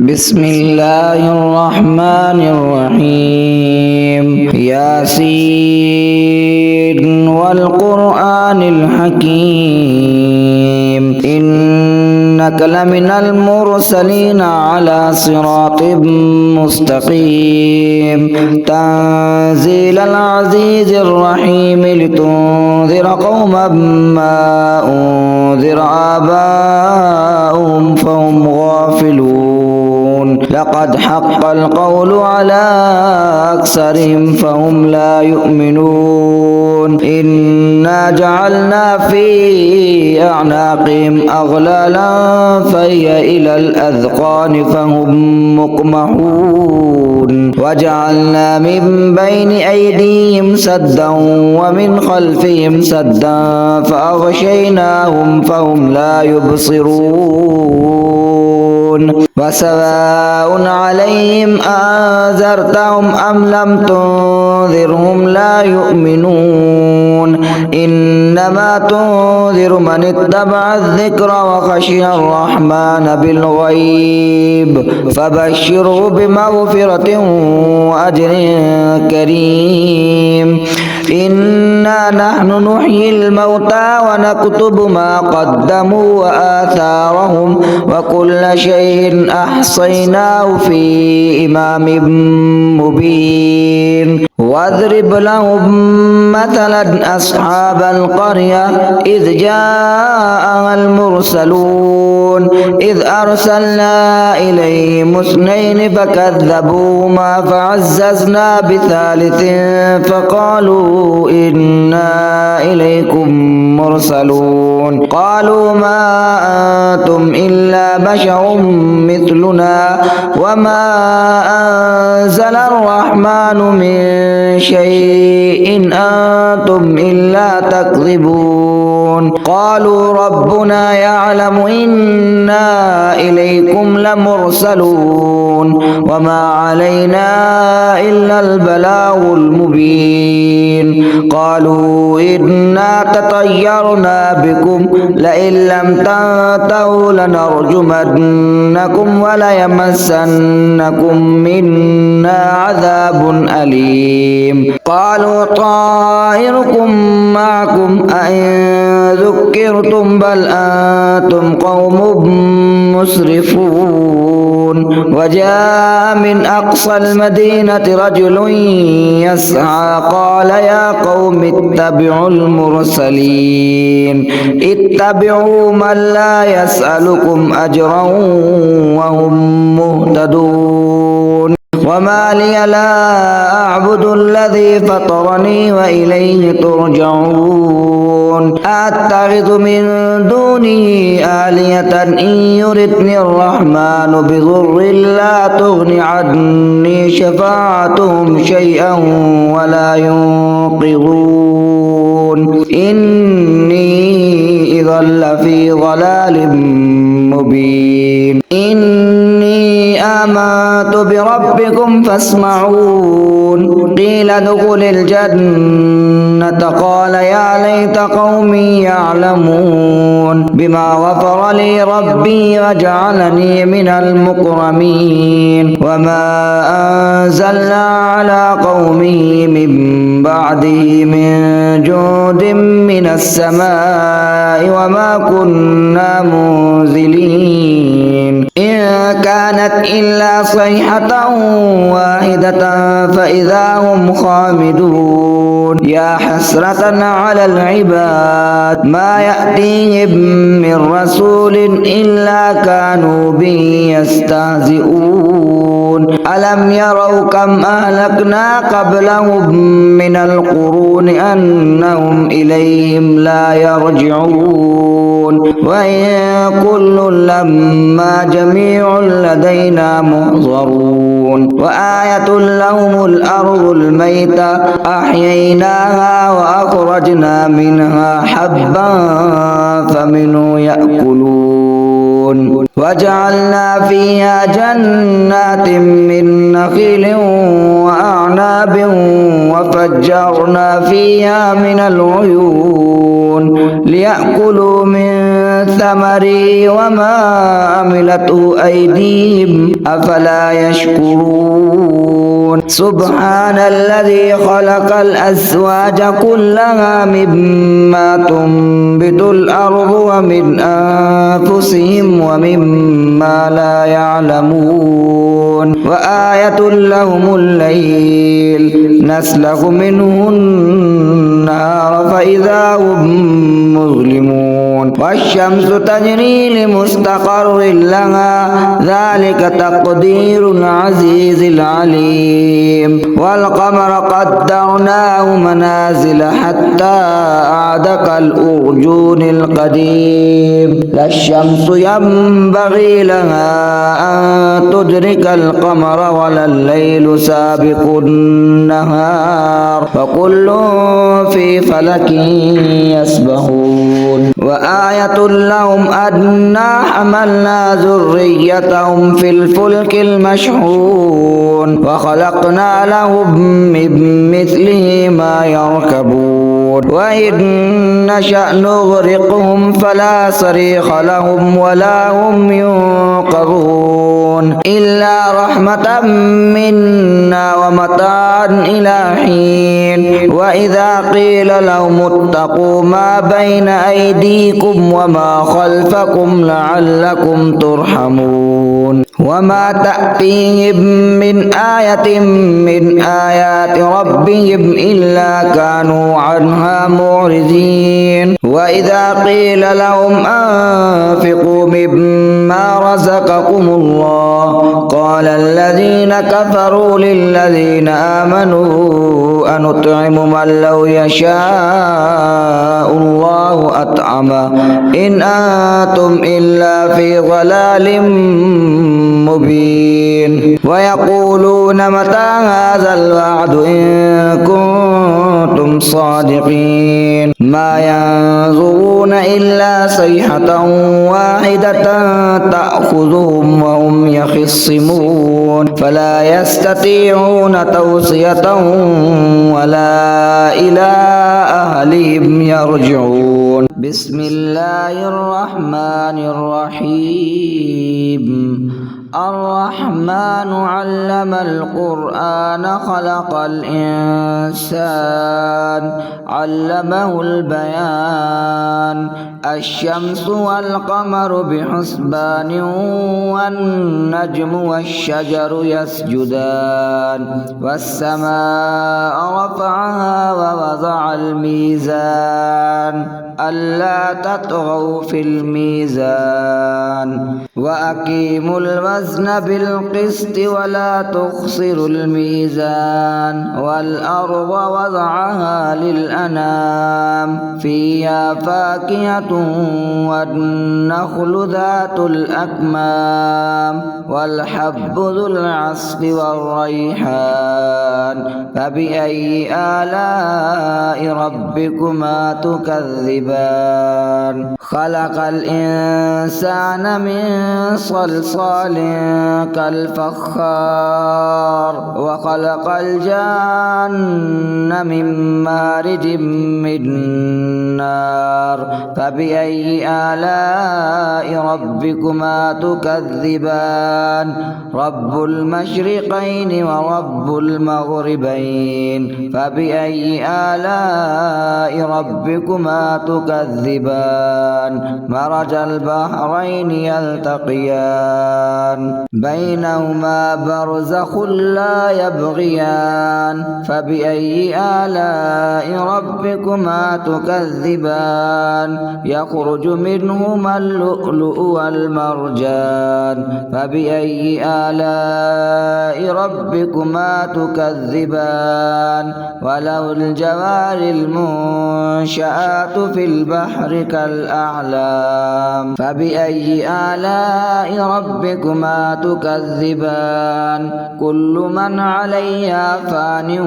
بسم الله الرحمن الرحيم ياسين والقرآن الحكيم إنك لمن المرسلين على صراط مستقيم تنزيل العزيز الرحيم لتنذر قوما ما أنذر آباؤهم فهم غافلون لقد حق القول على أكثرهم فهم لا يؤمنون إنا جعلنا في أعناقهم أغلالا فهي إلى الأذقان فهم مقمحون وجعلنا من بين أيديهم سدا ومن خلفهم سدا فأغشيناهم فهم لا يبصرون وسواء عليهم أنذرتهم أم لم تنذرهم لا يؤمنون إنما تنذر من اتبع الذكر وخشي الرحمن بالغيب فبشره بمغفرة وأجر كريم إنا نحن نحيي الموتى ونكتب ما قدموا وآثارهم وكل شيء أحصيناه في إمام مبين واضرب لهم مثلا أصحاب القرية إذ جاءها المرسلون إذ أرسلنا إليهم اثنين فكذبوهما فعززنا بثالث فقالوا إنا إليكم مرسلون قالوا ما أنتم إلا بشر مثلنا وما أنزل الرحمن من شيء أنتم إلا تكذبون قالوا ربنا يعلم إنا إليكم لمرسلون وما علينا إلا البلاغ المبين قالوا إنا تطيرنا بكم لئن لم تنتهوا لنرجمنكم وليمسنكم منا عذاب أليم قالوا طائركم معكم أئن ذكرتم بل أنتم قوم مسرفون وجاء من أقصى المدينة رجل يسعى قال يا قوم اتبعوا المرسلين اتبعوا من لا يسألكم أجرا وهم مهتدون وما لي لا أعبد الذي فطرني وإليه ترجعون أتخذ من دونه آلهة إن يردني الرحمن بضر لا تغن عني شفاعتهم شيئا ولا ينقذون إني إذا لفي ضلال مبين إني آمنت بربكم فاسمعون قيل ادخل الجنة قال يا ليت قومي يعلمون بما غفر لي ربي وجعلني من المكرمين وما أنزلنا على قومه من بعده من جود من السماء وما كنا منزلين إن كانت إلا صيحة واحدة فإذا هم خامدون يا حسرة على العباد ما يأتيهم من رسول إلا كانوا به يستهزئون ألم يروا كم أهلكنا قبلهم من القرون أنهم إليهم لا يرجعون وإن كل لما جميع لدينا محضرون وآية لهم الأرض الميتة أحييناها وأخرجنا منها حبا فمنه يأكلون وجعلنا فيها جنات من نخيل وأعناب وفجرنا فيها من العيون ليأكلوا من ثمره وما عملته أيديهم أفلا يشكرون سبحان الذي خلق الأزواج كلها مما تنبت الأرض ومن أنفسهم ومما لا يعلمون وآية لهم الليل نسلخ منه النهار فإذا هم مظلمون والشمس تجري لمستقر لها ذلك تقدير العزيز العليم والقمر قدرناه منازل حتى عاد كالأرجون القديم لا الشمس ينبغي لها أن تدرك القمر ولا الليل سابق النهار وكل في فلك يسبحون وآية لهم أنا حملنا ذريتهم في الفلك المشحون وخلقنا لهم من مثله ما يركبون وإن نشأ نغرقهم فلا صريخ لهم ولا هم ينقذون إلا رحمة منا ومتاعا إلى حين وإذا قيل لهم اتقوا ما بين أيديكم وما خلفكم لعلكم ترحمون وما تأتيهم من آية من آيات ربهم إلا كانوا عنها معرضين وإذا قيل لهم أنفقوا مما رزقكم الله قال الذين كفروا للذين آمنوا أنطعم من لو يشاء الله أطعمه إن أنتم إلا في ضلال مبين ويقولون متى هذا الوعد إن كنتم صادقين ما ينظرون إلا صيحة واحدة تأخذهم وهم يخصمون فلا يستطيعون توصية ولا إلى أهلهم يرجعون بسم الله الرحمن الرحيم الرحمن علم القرآن خلق الإنسان علمه البيان الشمس والقمر بحسبان والنجم والشجر يسجدان والسماء رفعها ووضع الميزان ألا تطغوا في الميزان وأقيموا الوزن بالقسط ولا تخسروا الميزان والأرض وضعها للأنام فيها فاكهة والنخل ذات الأكمام والحب ذو العصف والريحان فبأي آلاء ربكما تكذبان خلق الإنسان من صلصال كالفخار وخلق الجان من مارج من نار فبأي آلاء ربكما تكذبان رب المشرقين ورب المغربين فبأي آلاء ربكما تكذبان مرج البحرين يلتقيان بينهما برزخ لا يبغيان فبأي آلاء ربكما تكذبان يخرج منهما اللؤلؤ والمرجان فبأي آلاء ربكما تكذبان وله الجوار المنشآت في البحر كالأعلام فبأي آلاء ربكما تكذبان كل من عليها فان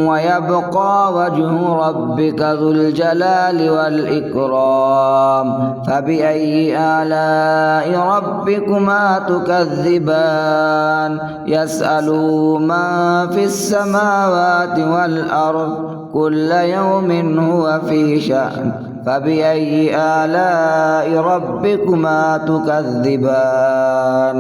ويبقى وجه ربك ذو الجلال والإكرام فبأي آلاء ربكما تكذبان يسأله من في السماوات والأرض كل يوم هو في شأن فبأي آلاء ربكما تكذبان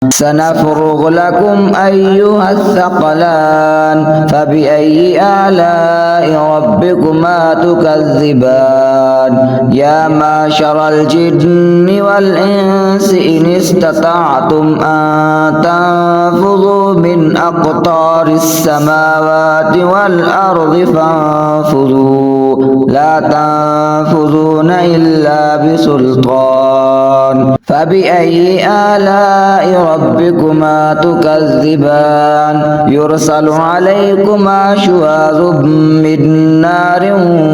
سنفرغ لكم أيها الثقلان فبأي آلاء ربكما تكذبان يا معشر الجن والإنس إن استطعتم أن تنفذوا من أقطار السماوات والأرض فانفذوا لا تنفذون إلا بسلطان فبأي آلاء ربكما تكذبان يرسل عليكما شواظ من نار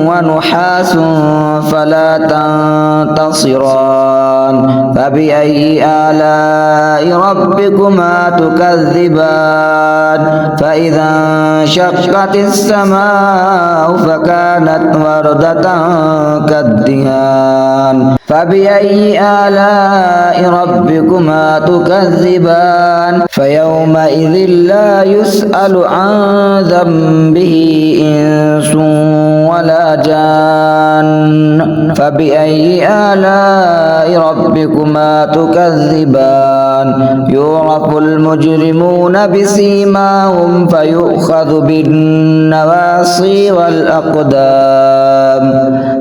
ونحاس فلا تنتصران فبأي آلاء ربكما تكذبان فإذا انشقت السماء فكانت وردة كالدهان فبأي آلاء ربكما تكذبان فيومئذ لا يسأل عن ذنبه إنس ولا جان فبأي آلاء ربكما تكذبان يعرف المجرمون بسيماهم فيؤخذ بالنواصي والأقدام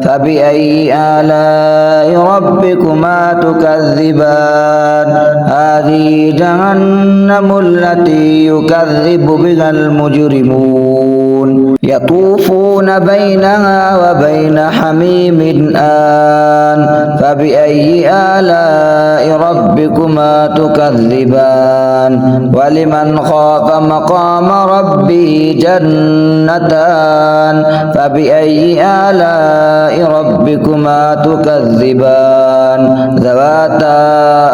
فبأي آلاء ربكما تكذبان هذه جهنم التي يكذب بها المجرمون يطوفون بينها وبين حميم آن فبأي آلاء ربكما تكذبان ولمن خاف مقام ربه جنتان فبأي آلاء ربكما تكذبان ذواتا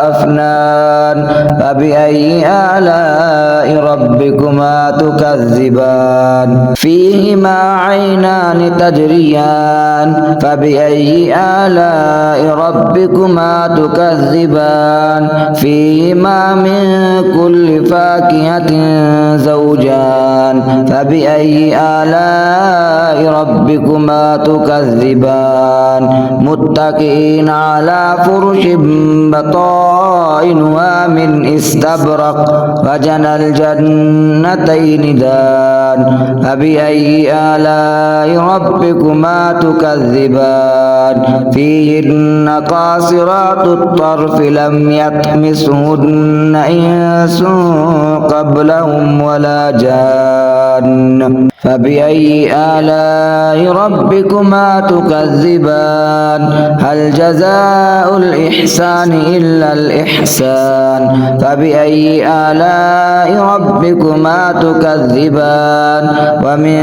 أفنان فبأي آلاء ربكما تكذبان فيهما عينان تجريان فبأي آلاء ربكما تكذبان فيهما من كل فاكهة زوجان فبأي آلاء ربكما تكذبان متكئين على فرش بطائنها من استبرق وجنى الجنتين دان فبأي آلاء ربكما تكذبان فيهن قاصرات الطرف لم يطمسهن إنس قبلهم ولا جان فبأي آلاء ربكما تكذبان هل جزاء الإحسان إلا الإحسان فبأي آلاء ربكما تكذبان ومن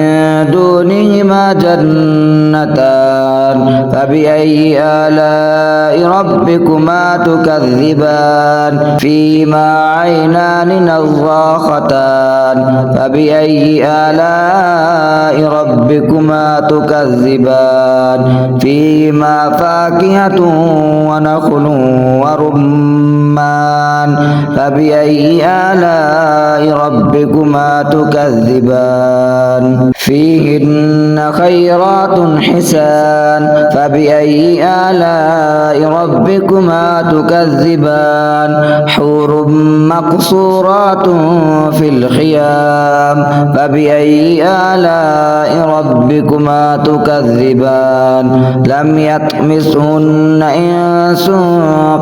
دونهما جنتان فبأي آلاء ربكما تكذبان فيهما عينان نضاختان فبأي آلاء ربكما تكذبان فيهما فاكهة ونخل ورمان فبأي آلاء ربكما تكذبان فيهن خيرات حسان فبأي آلاء ربكما تكذبان حور مقصورات في الخيام فبأي آلاء ربكما تكذبان لم يطمسهن إنس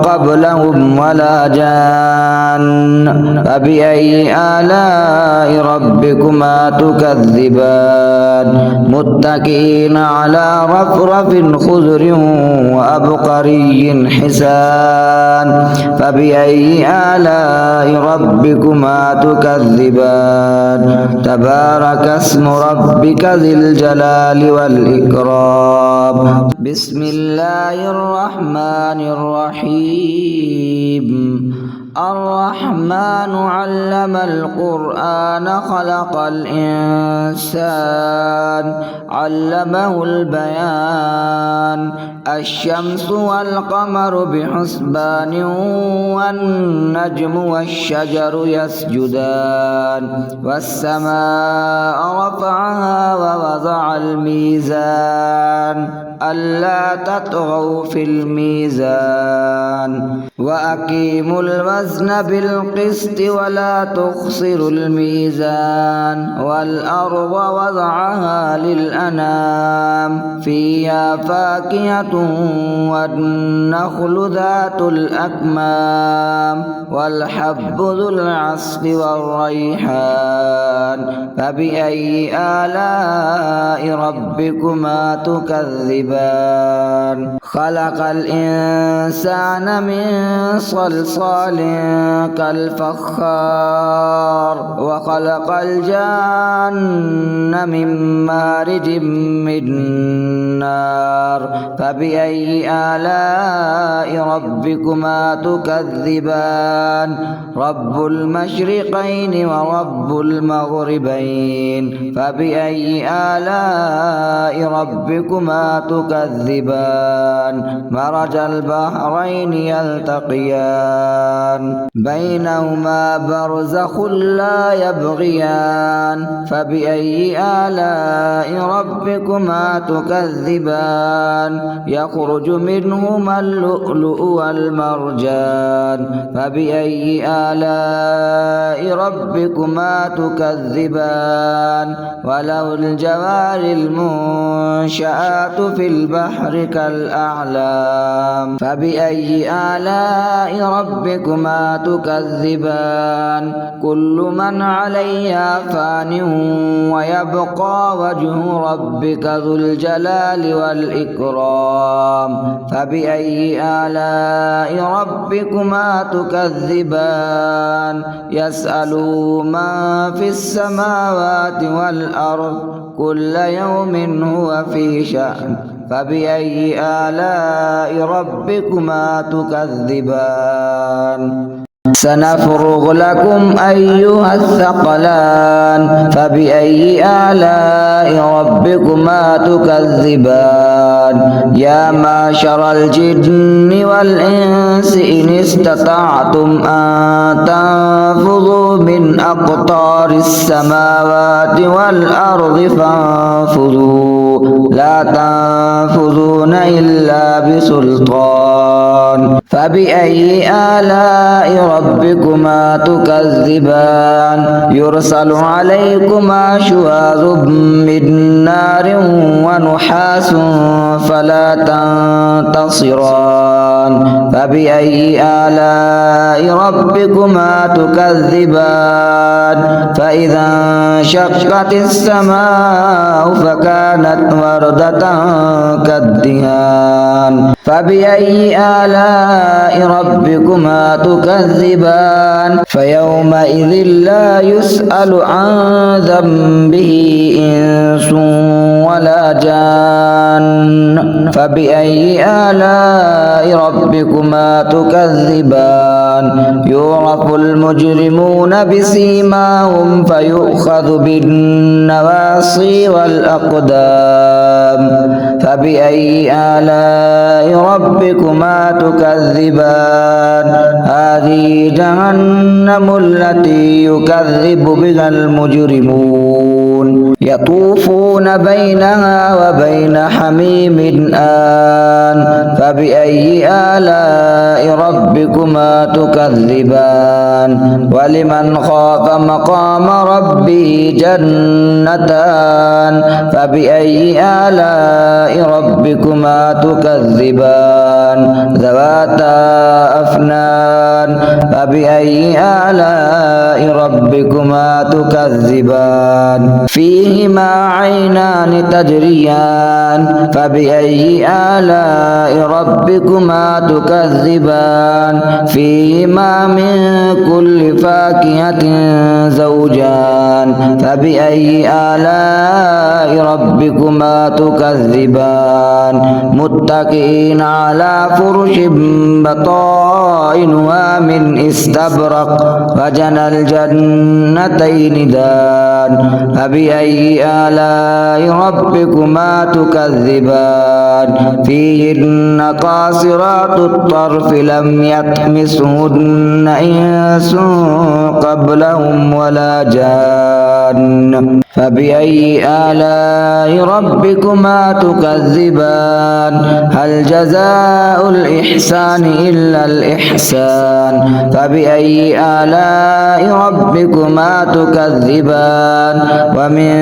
قبلهم ولا جان فبأي آلاء ربكما تكذبان متكئين على رفرف خضر وأبقري حسان فبأي آلاء ربكما تكذبان تبارك اسم ربك ذي الجلال والإكرام بسم الله الرحمن الرحيم الرحمن علم القرآن خلق الإنسان علمه البيان الشمس والقمر بحسبان والنجم والشجر يسجدان والسماء رفعها ووضع الميزان ألا تطغوا في الميزان وأقيموا الوزن بالقسط ولا تخسروا الميزان والأرض وضعها للأنام فيها فاكهة والنخل ذات الأكمام والحب ذو العصف والريحان فبأي آلاء ربكما تكذبان خلق الإنسان من صلصال كالفخار وخلق الجن من مارج من نار فبأي آلاء ربكما تكذبان رب المشرقين ورب المغربين فبأي آلاء ربكما تكذبان مرج البحرين يلتقيان بينهما برزخ لا يبغيان فبأي آلاء ربكما تكذبان يخرج منهما اللؤلؤ والمرجان فبأي آلاء ربكما تكذبان وله الجوار المنشآت في البحر كالأعلام فبأي آلاء ربكما تكذبان كل من عليها فان ويبقى وجه ربك ذو الجلال والإكرام فبأي آلاء ربكما تكذبان يسأله من في السماوات والأرض كل يوم هو في شأن فبأي آلاء ربكما تكذبان سنفرغ لكم أيها الثقلان فبأي آلاء ربكما تكذبان يا معشر الجن والإنس إن استطعتم أن تنفذوا من أقطار السماوات والأرض فانفذوا لا تنفذون إلا بسلطان فبأي آلاء ربكما تكذبان يرسل عليكما شواظ من نار ونحاس فلا تنتصران فبأي آلاء ربكما تكذبان فإذا انشقت السماء فكانت وردة كالدهان فبأي آلاء ربكما تكذبان فيومئذ لا يسأل عن ذنبه إنس ولا جان فبأي آلاء ربكما تكذبان يعرف المجرمون بسيماهم فيؤخذ بالنواصي والأقدام فبأي آلاء ربكما تكذبان هذه جهنم التي يكذب بها المجرمون يطوفون بينها وبين حميم آن فبأي آلاء ربكما تكذبان ولمن خاف مقام ربه جنتان فبأي آلاء ربكما تكذبان ذواتا أفنان فبأي آلاء ربكما تكذبان فيهما عينان تجريان فبأي آلاء ربكما تكذبان فيهما من كل فاكهة زوجان فبأي آلاء ربكما تكذبان متكئين على فرش بطائنها من استبرق وجنى الجنتين دان فبأي آلاء ربكما تكذبان فيهن قاصرات الطرف لم يطمسهن إنس قبلهم ولا جان فبأي آلاء ربكما تكذبان هل جزاء الإحسان إلا الإحسان فبأي آلاء ربكما تكذبان ومن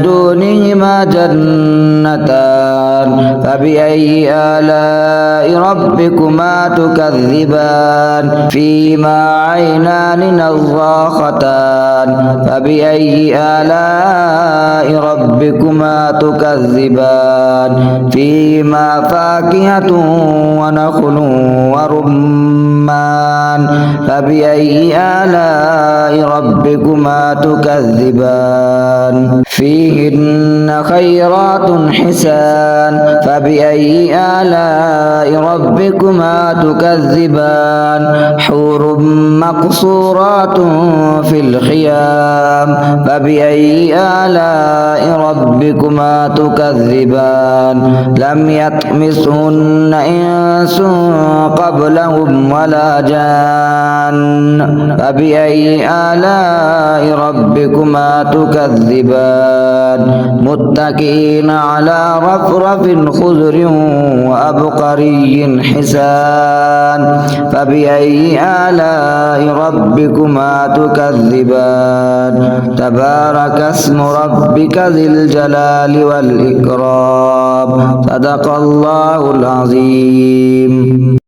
دونهما جنتان فبأي آلاء ربكما تكذبان فيما عينان نضاختان فبأي آلاء ربكما تكذبان فيما فاكهة ونخل ورمان فبأي آلاء ربكما تكذبان فيهن خيرات حسان فبأي آلاء ربكما تكذبان حور مقصورات في الخيام فبأي آلاء ربكما تكذبان لم يطمثهن إنس قبلهم ولا جان فبأي آلاء ربكما تكذبان متكئين على رفرف خضر وأبقري حسان فبأي آلاء ربكما تكذبان تبارك اسم ربك ذي الجلال والإكرام صدق الله العظيم.